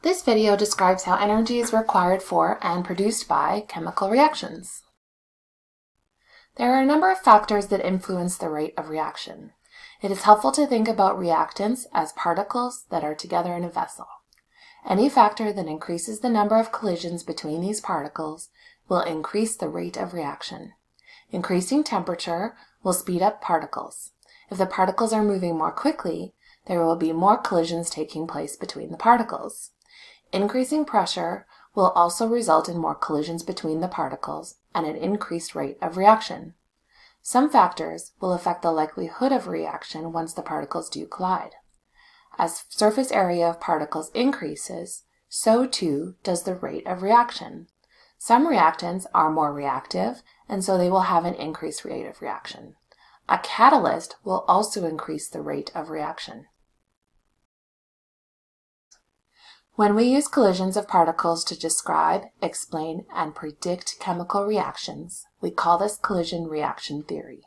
This video describes how energy is required for and produced by chemical reactions. There are a number of factors that influence the rate of reaction. It is helpful to think about reactants as particles that are together in a vessel. Any factor that increases the number of collisions between these particles will increase the rate of reaction. Increasing temperature will speed up particles. If the particles are moving more quickly, there will be more collisions taking place between the particles. Increasing pressure will also result in more collisions between the particles and an increased rate of reaction. Some factors will affect the likelihood of reaction once the particles do collide. As surface area of particles increases, so too does the rate of reaction. Some reactants are more reactive, and so they will have an increased rate of reaction. A catalyst will also increase the rate of reaction. When we use collisions of particles to describe, explain, and predict chemical reactions, we call this collision reaction theory.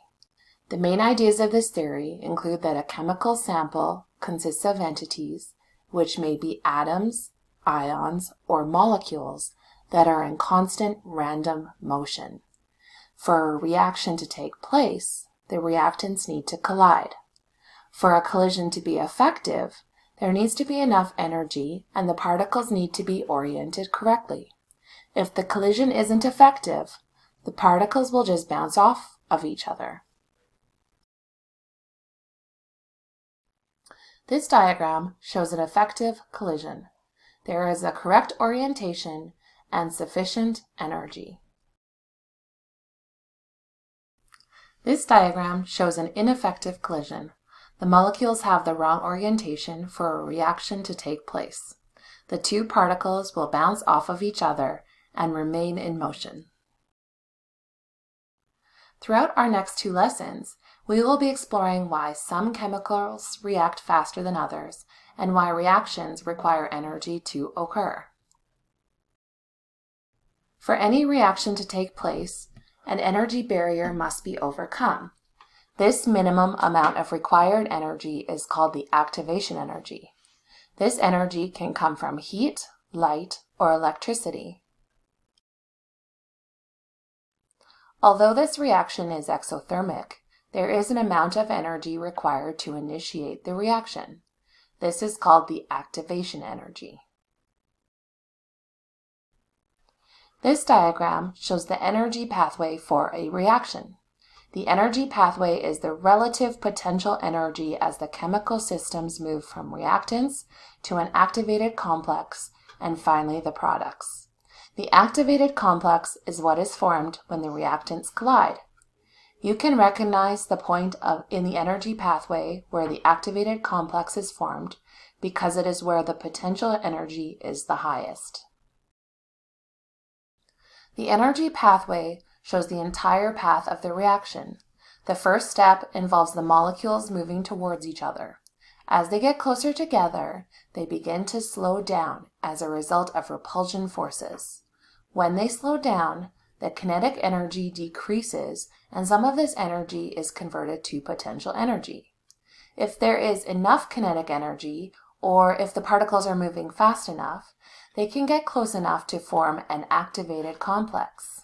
The main ideas of this theory include that a chemical sample consists of entities, which may be atoms, ions, or molecules that are in constant random motion. For a reaction to take place, the reactants need to collide. For a collision to be effective, there needs to be enough energy and the particles need to be oriented correctly. If the collision isn't effective, the particles will just bounce off of each other. This diagram shows an effective collision. There is a correct orientation and sufficient energy. This diagram shows an ineffective collision. The molecules have the wrong orientation for a reaction to take place. The two particles will bounce off of each other and remain in motion. Throughout our next two lessons, we will be exploring why some chemicals react faster than others and why reactions require energy to occur. For any reaction to take place, an energy barrier must be overcome. This minimum amount of required energy is called the activation energy. This energy can come from heat, light, or electricity. Although this reaction is exothermic, there is an amount of energy required to initiate the reaction. This is called the activation energy. This diagram shows the energy pathway for a reaction. The energy pathway is the relative potential energy as the chemical systems move from reactants to an activated complex and finally the products. The activated complex is what is formed when the reactants collide. You can recognize the point in the energy pathway where the activated complex is formed because it is where the potential energy is the highest. The energy pathway shows the entire path of the reaction. The first step involves the molecules moving towards each other. As they get closer together, they begin to slow down as a result of repulsion forces. When they slow down, the kinetic energy decreases and some of this energy is converted to potential energy. If there is enough kinetic energy, or if the particles are moving fast enough, they can get close enough to form an activated complex.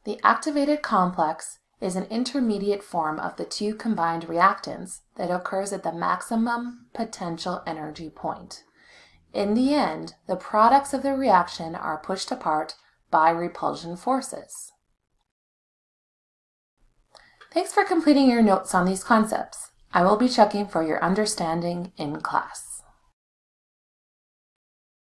The activated complex is an intermediate form of the two combined reactants that occurs at the maximum potential energy point. In the end, the products of the reaction are pushed apart by repulsion forces. Thanks for completing your notes on these concepts. I will be checking for your understanding in class.